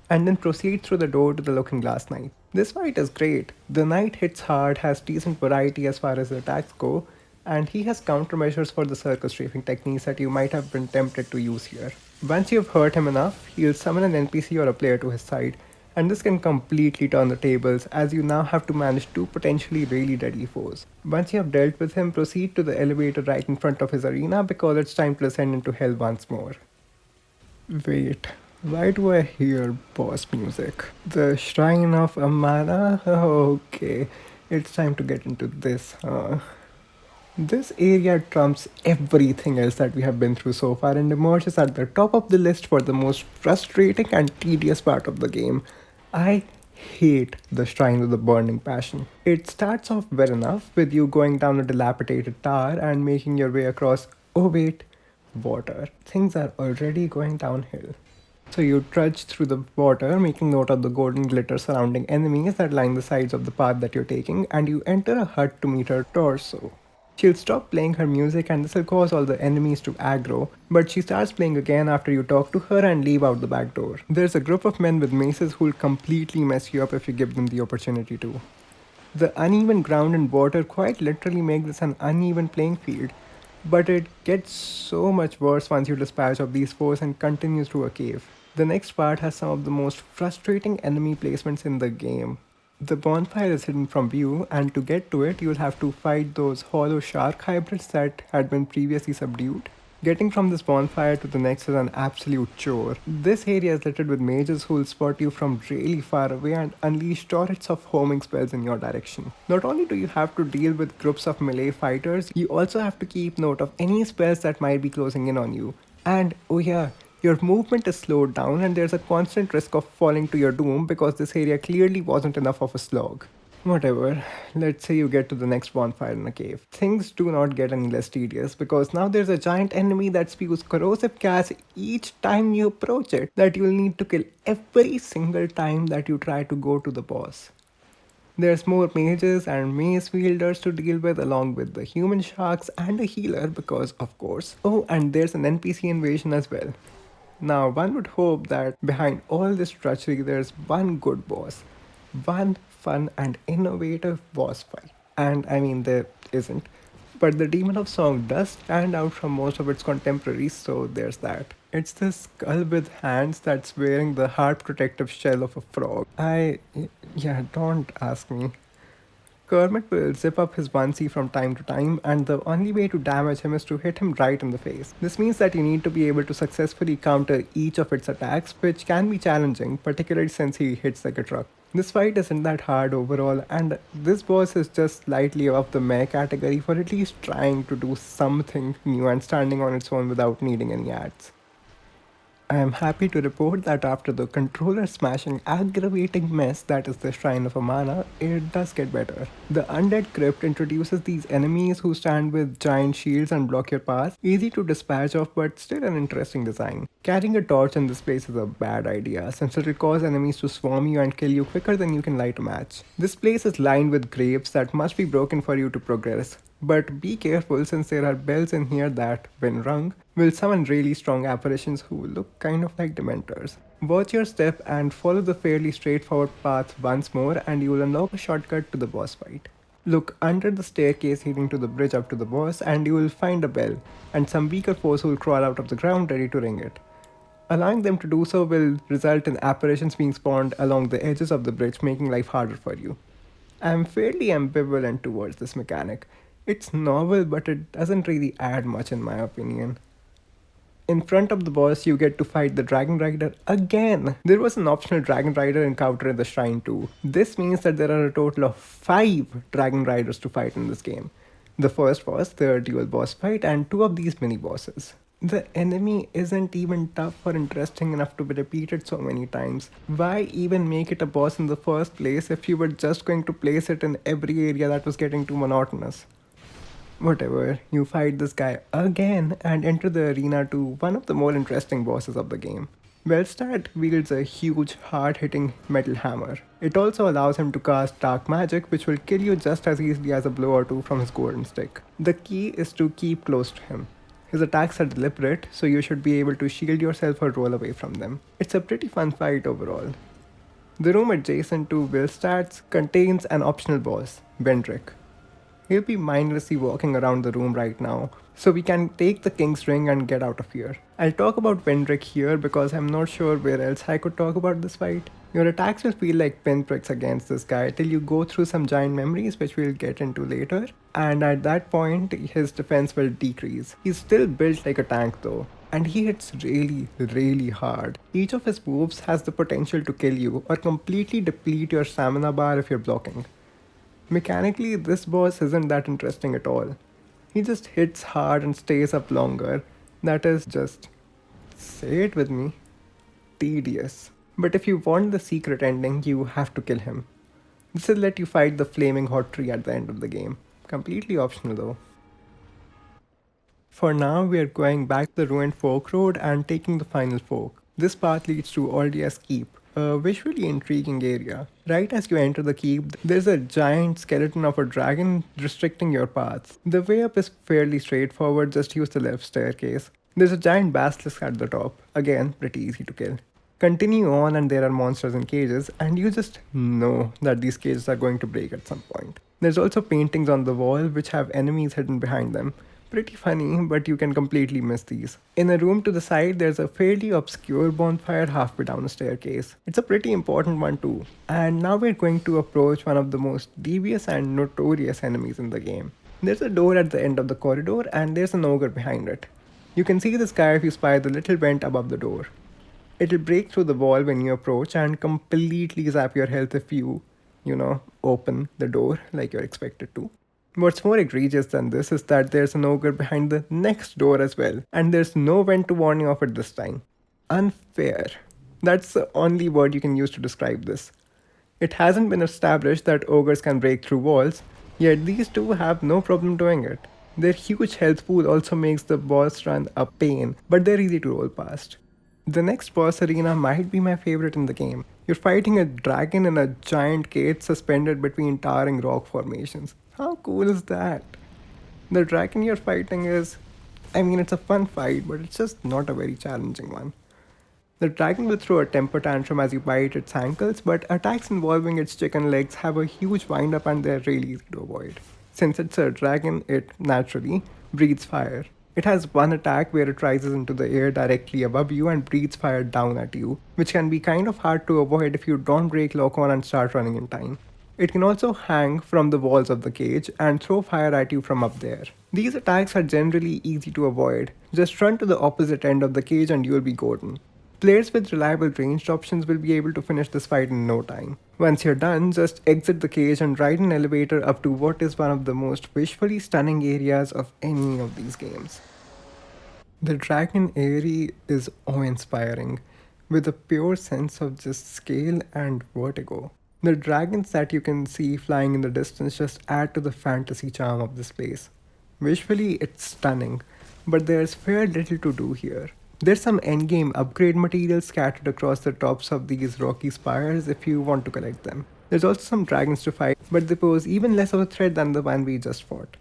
and then proceed through the door to the Looking Glass Knight. This fight is great. The knight hits hard, has decent variety as far as the attacks go, and he has countermeasures for the circle strafing techniques that you might have been tempted to use here. Once you've hurt him enough, he'll summon an NPC or a player to his side, and this can completely turn the tables as you now have to manage 2 potentially really deadly foes. Once you have dealt with him, proceed to the elevator right in front of his arena because it's time to ascend into hell once more. Wait. Why do I hear boss music? The Shrine of Amana? Okay, it's time to get into this, huh? This area trumps everything else that we have been through so far and emerges at the top of the list for the most frustrating and tedious part of the game. I hate the Shrine of the Burning Passion. It starts off well enough with you going down a dilapidated tower and making your way across. Oh, wait, water. Things are already going downhill. So you trudge through the water, making note of the golden glitter surrounding enemies that line the sides of the path that you're taking, and you enter a hut to meet her torso. She'll stop playing her music and this will cause all the enemies to aggro, but she starts playing again after you talk to her and leave out the back door. There's a group of men with maces who'll completely mess you up if you give them the opportunity to. The uneven ground and water quite literally make this an uneven playing field, but it gets so much worse once you dispatch of these foes and continues through a cave. The next part has some of the most frustrating enemy placements in the game. The bonfire is hidden from view, and to get to it, you'll have to fight those hollow shark hybrids that had been previously subdued. Getting from this bonfire to the next is an absolute chore. This area is littered with mages who will spot you from really far away and unleash torrents of homing spells in your direction. Not only do you have to deal with groups of melee fighters, you also have to keep note of any spells that might be closing in on you. And oh yeah, your movement is slowed down and there's a constant risk of falling to your doom because this area clearly wasn't enough of a slog. Whatever, let's say you get to the next bonfire in a cave. Things do not get any less tedious because now there's a giant enemy that spews corrosive gas each time you approach it that you'll need to kill every single time that you try to go to the boss. There's more mages and mace wielders to deal with along with the human sharks and a healer because of course. Oh, and there's an NPC invasion as well. Now, one would hope that behind all this treachery, there's one good boss, one fun and innovative boss fight. And I mean, there isn't. But the Demon of Song does stand out from most of its contemporaries, so there's that. It's this skull with hands that's wearing the hard protective shell of a frog. Yeah, don't ask me. Kermit will zip up his onesie from time to time, and the only way to damage him is to hit him right in the face. This means that you need to be able to successfully counter each of its attacks, which can be challenging, particularly since he hits like a truck. This fight isn't that hard overall, and this boss is just slightly above the meh category for at least trying to do something new and standing on its own without needing any ads. I am happy to report that after the controller smashing aggravating mess that is the Shrine of Amana, it does get better. The Undead Crypt introduces these enemies who stand with giant shields and block your path, easy to dispatch of but still an interesting design. Carrying a torch in this place is a bad idea since it will cause enemies to swarm you and kill you quicker than you can light a match. This place is lined with graves that must be broken for you to progress. But be careful since there are bells in here that, when rung, will summon really strong apparitions who look kind of like dementors. Watch your step and follow the fairly straightforward path once more and you will unlock a shortcut to the boss fight. Look under the staircase leading to the bridge up to the boss and you will find a bell and some weaker foes who will crawl out of the ground ready to ring it. Allowing them to do so will result in apparitions being spawned along the edges of the bridge, making life harder for you. I'm fairly ambivalent towards this mechanic. It's novel, but it doesn't really add much in my opinion. In front of the boss, you get to fight the Dragon Rider again. There was an optional Dragon Rider encounter in the shrine too. This means that there are a total of 5 Dragon Riders to fight in this game. The first was the dual boss fight and 2 of these mini bosses. The enemy isn't even tough or interesting enough to be repeated so many times. Why even make it a boss in the first place if you were just going to place it in every area that was getting too monotonous? Whatever, you fight this guy again and enter the arena to one of the more interesting bosses of the game. Velstad wields a huge, hard-hitting metal hammer. It also allows him to cast dark magic which will kill you just as easily as a blow or two from his golden stick. The key is to keep close to him. His attacks are deliberate, so you should be able to shield yourself or roll away from them. It's a pretty fun fight overall. The room adjacent to Velstad's contains an optional boss, Vendrick. He'll be mindlessly walking around the room right now, so we can take the King's Ring and get out of here. I'll talk about Vendrick here because I'm not sure where else I could talk about this fight. Your attacks will feel like pinpricks against this guy till you go through some giant memories which we'll get into later, and at that point his defense will decrease. He's still built like a tank though, and he hits really hard. Each of his moves has the potential to kill you or completely deplete your stamina bar if you're blocking. Mechanically, this boss isn't that interesting at all. He just hits hard and stays up longer. That is just, say it with me, tedious. But if you want the secret ending, you have to kill him. This will let you fight the flaming hot tree at the end of the game. Completely optional though. For now, we are going back the ruined folk road and taking the final fork. This path leads to Aldias Keep, a visually intriguing area. Right as you enter the keep, there's a giant skeleton of a dragon restricting your paths. The way up is fairly straightforward, just use the left staircase. There's a giant basilisk at the top, again pretty easy to kill. Continue on and there are monsters in cages, and you just know that these cages are going to break at some point. There's also paintings on the wall which have enemies hidden behind them. Pretty funny, but you can completely miss these. In a room to the side, there's a fairly obscure bonfire halfway down a staircase. It's a pretty important one too. And now we're going to approach one of the most devious and notorious enemies in the game. There's a door at the end of the corridor and there's an ogre behind it. You can see this guy if you spy the little vent above the door. It'll break through the wall when you approach and completely zap your health if you open the door like you're expected to. What's more egregious than this is that there's an ogre behind the next door as well, and there's no vent to warn you of it this time. Unfair. That's the only word you can use to describe this. It hasn't been established that ogres can break through walls, yet these two have no problem doing it. Their huge health pool also makes the boss run a pain, but they're easy to roll past. The next boss arena might be my favorite in the game. You're fighting a dragon in a giant cage suspended between towering rock formations. How cool is that? The dragon you're fighting it's a fun fight, but it's just not a very challenging one. The dragon will throw a temper tantrum as you bite its ankles, but attacks involving its chicken legs have a huge wind up and they're really easy to avoid. Since it's a dragon, it naturally breathes fire. It has one attack where it rises into the air directly above you and breathes fire down at you, which can be kind of hard to avoid if you don't break lock on and start running in time. It can also hang from the walls of the cage and throw fire at you from up there. These attacks are generally easy to avoid. Just run to the opposite end of the cage and you'll be golden. Players with reliable ranged options will be able to finish this fight in no time. Once you're done, just exit the cage and ride an elevator up to what is one of the most visually stunning areas of any of these games. The dragon Aerie is awe-inspiring, with a pure sense of just scale and vertigo. The dragons that you can see flying in the distance just add to the fantasy charm of this place. Visually, it's stunning, but there's fair little to do here. There's some endgame upgrade materials scattered across the tops of these rocky spires if you want to collect them. There's also some dragons to fight, but they pose even less of a threat than the one we just fought.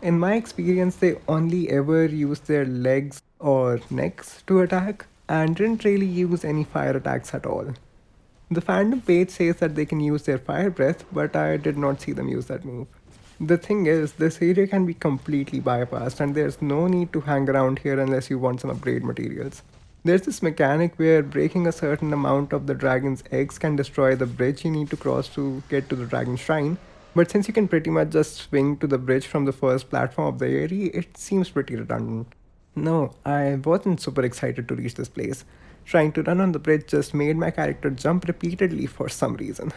In my experience, they only ever used their legs or necks to attack, and didn't really use any fire attacks at all. The fandom page says that they can use their fire breath, but I did not see them use that move. The thing is, this area can be completely bypassed and there's no need to hang around here unless you want some upgrade materials. There's this mechanic where breaking a certain amount of the dragon's eggs can destroy the bridge you need to cross to get to the dragon shrine, but since you can pretty much just swing to the bridge from the first platform of the Aerie, it seems pretty redundant. No, I wasn't super excited to reach this place. Trying to run on the bridge just made my character jump repeatedly for some reason.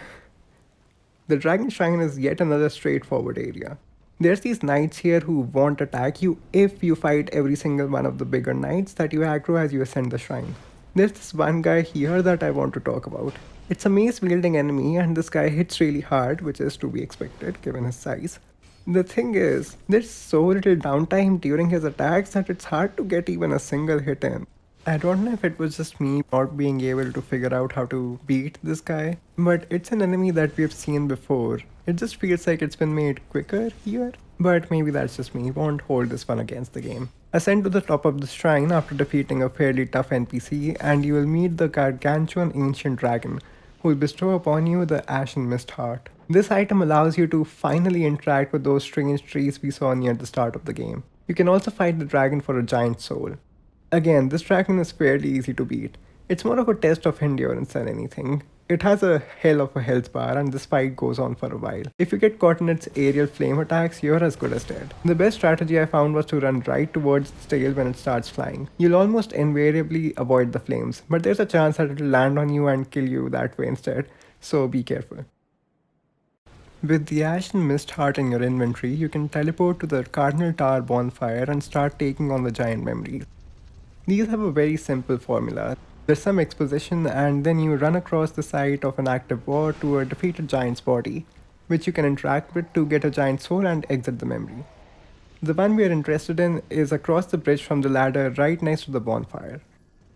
The Dragon Shrine is yet another straightforward area. There's these knights here who won't attack you if you fight every single one of the bigger knights that you aggro as you ascend the shrine. There's this one guy here that I want to talk about. It's a mace wielding enemy and this guy hits really hard, which is to be expected given his size. The thing is, there's so little downtime during his attacks that it's hard to get even a single hit in. I don't know if it was just me not being able to figure out how to beat this guy, but it's an enemy that we've seen before. It just feels like it's been made quicker here, but maybe that's just me, won't hold this one against the game. Ascend to the top of the shrine after defeating a fairly tough NPC and you will meet the gargantuan ancient dragon, who will bestow upon you the Ashen Mist Heart. This item allows you to finally interact with those strange trees we saw near the start of the game. You can also fight the dragon for a giant soul. Again, this dragon is fairly easy to beat. It's more of a test of endurance than anything. It has a hell of a health bar and this fight goes on for a while. If you get caught in its aerial flame attacks, you're as good as dead. The best strategy I found was to run right towards its tail when it starts flying. You'll almost invariably avoid the flames, but there's a chance that it'll land on you and kill you that way instead, so be careful. With the Ash and Mist Heart in your inventory, you can teleport to the Cardinal Tower bonfire and start taking on the giant memories. These have a very simple formula. There's some exposition, and then you run across the site of an active war to a defeated giant's body, which you can interact with to get a giant soul and exit the memory. The one we are interested in is across the bridge from the ladder right next to the bonfire.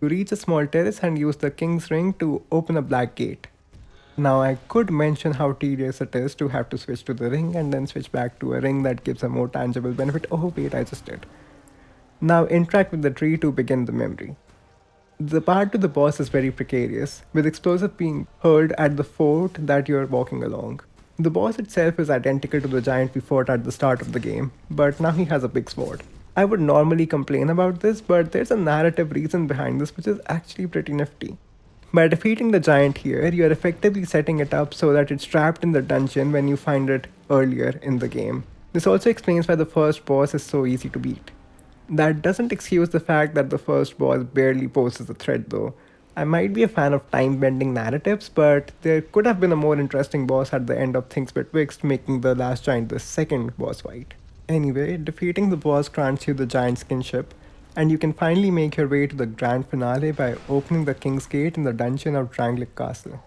You reach a small terrace and use the King's Ring to open a black gate. Now, I could mention how tedious it is to have to switch to the ring and then switch back to a ring that gives a more tangible benefit. Oh, wait, I just did. Now, interact with the tree to begin the memory. The path to the boss is very precarious, with explosive being hurled at the fort that you're walking along. The boss itself is identical to the giant we fought at the start of the game, but now he has a big sword. I would normally complain about this, but there's a narrative reason behind this which is actually pretty nifty. By defeating the giant here, you are effectively setting it up so that it's trapped in the dungeon when you find it earlier in the game. This also explains why the first boss is so easy to beat. That doesn't excuse the fact that the first boss barely poses a threat though. I might be a fan of time bending narratives, but there could have been a more interesting boss at the end of Things Betwixt, making the last giant the second boss fight. Anyway, defeating the boss grants you the giant's kinship, and you can finally make your way to the grand finale by opening the King's Gate in the dungeon of Drangleic Castle.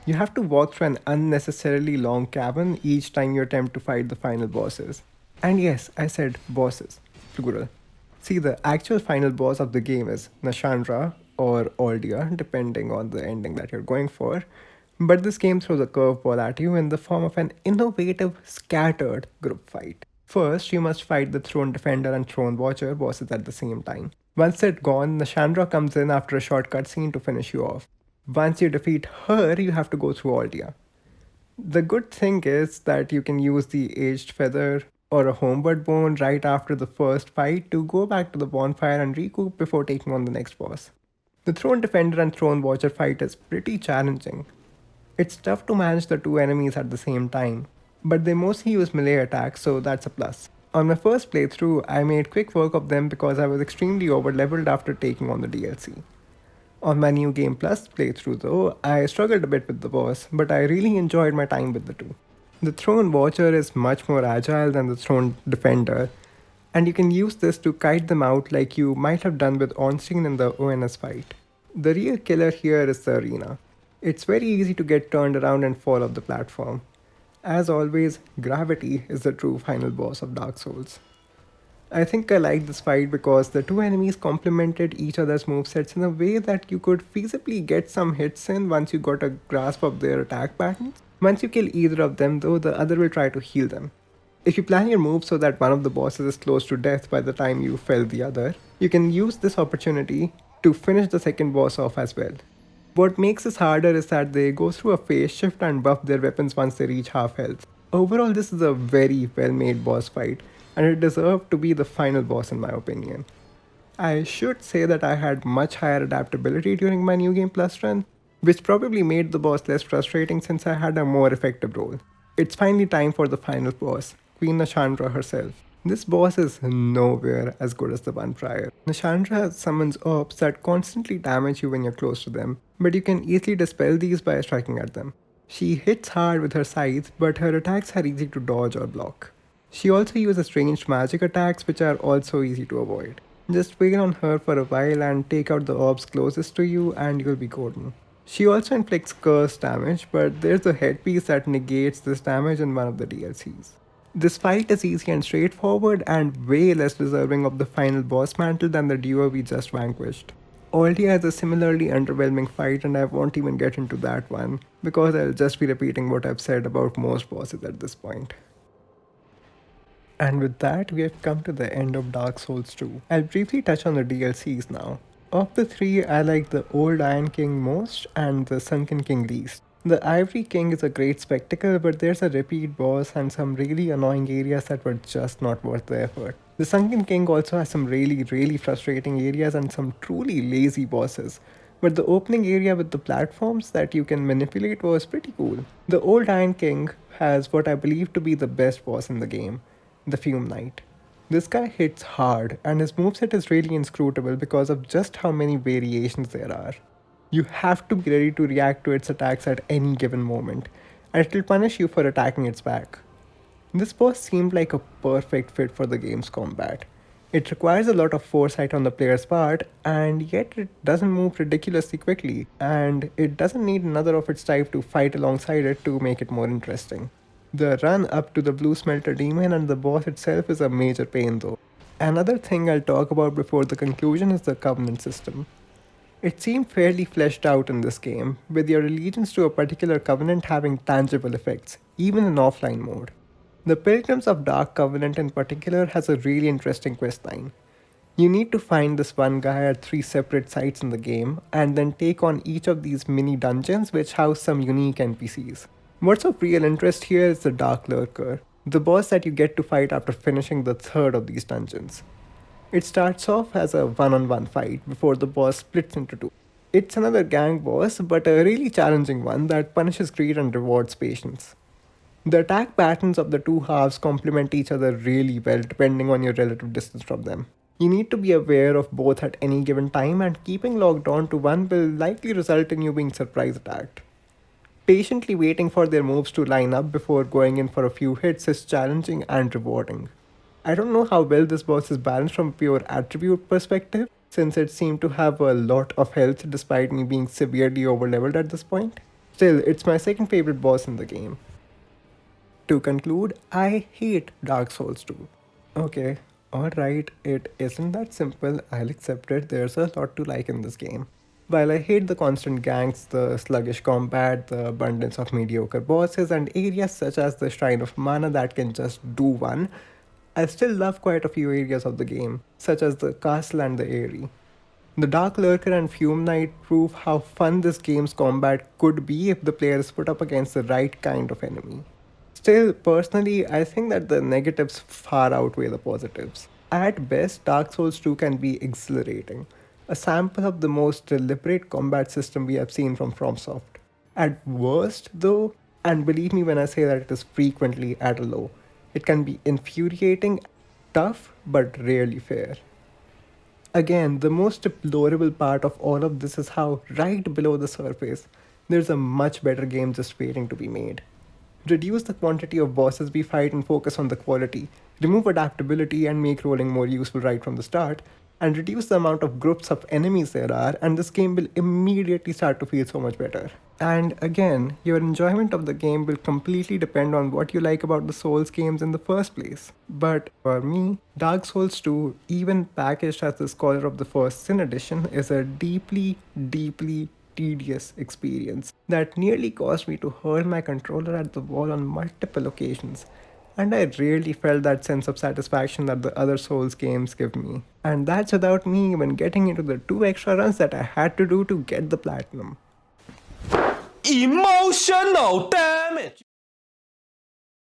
You have to walk through an unnecessarily long cavern each time you attempt to fight the final bosses. And yes, I said bosses, plural. See, the actual final boss of the game is Nashandra or Aldia, depending on the ending that you're going for. But this game throws a curveball at you in the form of an innovative, scattered group fight. First, you must fight the Throne Defender and Throne Watcher bosses at the same time. Once they're gone, Nashandra comes in after a short cutscene to finish you off. Once you defeat her, you have to go through Aldia. The good thing is that you can use the Aged Feather or a Homeward Bone right after the first fight to go back to the bonfire and recoup before taking on the next boss. The Throne Defender and Throne Watcher fight is pretty challenging. It's tough to manage the two enemies at the same time, but they mostly use melee attacks, so that's a plus. On my first playthrough, I made quick work of them because I was extremely overleveled after taking on the DLC. On my New Game Plus playthrough though, I struggled a bit with the boss, but I really enjoyed my time with the two. The Throne Watcher is much more agile than the Throne Defender, and you can use this to kite them out like you might have done with Ornstein in the ONS fight. The real killer here is the arena. It's very easy to get turned around and fall off the platform. As always, gravity is the true final boss of Dark Souls. I think I liked this fight because the two enemies complemented each other's movesets in a way that you could feasibly get some hits in once you got a grasp of their attack patterns. Once you kill either of them though, the other will try to heal them. If you plan your moves so that one of the bosses is close to death by the time you fell the other, you can use this opportunity to finish the second boss off as well. What makes this harder is that they go through a phase shift and buff their weapons once they reach half health. Overall, this is a very well made boss fight, and it deserved to be the final boss in my opinion. I should say that I had much higher adaptability during my New Game Plus run, which probably made the boss less frustrating since I had a more effective role. It's finally time for the final boss, Queen Nashandra herself. This boss is nowhere as good as the one prior. Nashandra summons orbs that constantly damage you when you're close to them, but you can easily dispel these by striking at them. She hits hard with her scythe, but her attacks are easy to dodge or block. She also uses ranged magic attacks which are also easy to avoid. Just wait on her for a while and take out the orbs closest to you and you'll be golden. She also inflicts curse damage, but there's a headpiece that negates this damage in one of the DLCs. This fight is easy and straightforward and way less deserving of the final boss mantle than the duo we just vanquished. Aldia has a similarly underwhelming fight and I won't even get into that one because I'll just be repeating what I've said about most bosses at this point. And with that, we have come to the end of Dark Souls 2. I'll briefly touch on the DLCs now. Of the three, I like the Old Iron King most and the Sunken King least. The Ivory King is a great spectacle, but there's a repeat boss and some really annoying areas that were just not worth the effort. The Sunken King also has some really frustrating areas and some truly lazy bosses. But the opening area with the platforms that you can manipulate was pretty cool. The Old Iron King has what I believe to be the best boss in the game, the Fume Knight. This guy hits hard and his moveset is really inscrutable because of just how many variations there are. You have to be ready to react to its attacks at any given moment, and it'll punish you for attacking its back. This boss seemed like a perfect fit for the game's combat. It requires a lot of foresight on the player's part, and yet it doesn't move ridiculously quickly, and it doesn't need another of its type to fight alongside it to make it more interesting. The run up to the Blue Smelter Demon and the boss itself is a major pain though. Another thing I'll talk about before the conclusion is the Covenant system. It seemed fairly fleshed out in this game, with your allegiance to a particular covenant having tangible effects, even in offline mode. The Pilgrims of Dark Covenant in particular has a really interesting questline. You need to find this one guy at 3 separate sites in the game, and then take on each of these mini dungeons which house some unique NPCs. What's of real interest here is the Dark Lurker, the boss that you get to fight after finishing the third of these dungeons. It starts off as a one-on-one fight before the boss splits into two. It's another gang boss, but a really challenging one that punishes greed and rewards patience. The attack patterns of the two halves complement each other really well depending on your relative distance from them. You need to be aware of both at any given time, and keeping logged on to one will likely result in you being surprise attacked. Patiently waiting for their moves to line up before going in for a few hits is challenging and rewarding. I don't know how well this boss is balanced from a pure attribute perspective, since it seemed to have a lot of health despite me being severely overleveled at this point. Still, it's my second favorite boss in the game. To conclude, I hate Dark Souls 2. Okay, alright, it isn't that simple, I'll accept it, there's a lot to like in this game. While I hate the constant ganks, the sluggish combat, the abundance of mediocre bosses, and areas such as the Shrine of Mana that can just do one, I still love quite a few areas of the game, such as the castle and the Aerie. The Dark Lurker and Fume Knight prove how fun this game's combat could be if the player is put up against the right kind of enemy. Still, personally, I think that the negatives far outweigh the positives. At best, Dark Souls 2 can be exhilarating, a sample of the most deliberate combat system we have seen from FromSoft. At worst, though, and believe me when I say that it is frequently at a low, it can be infuriating, tough, but rarely fair. Again, the most deplorable part of all of this is how, right below the surface, there's a much better game just waiting to be made. Reduce the quantity of bosses we fight and focus on the quality, remove adaptability and make rolling more useful right from the start, and reduce the amount of groups of enemies there are, and this game will immediately start to feel so much better. And again, your enjoyment of the game will completely depend on what you like about the Souls games in the first place. But for me, Dark Souls 2, even packaged as the Scholar of the First Sin edition, is a deeply, deeply tedious experience that nearly caused me to hurl my controller at the wall on multiple occasions. And I rarely felt that sense of satisfaction that the other Souls games give me. And that's without me even getting into the 2 extra runs that I had to do to get the platinum. Emotional damage!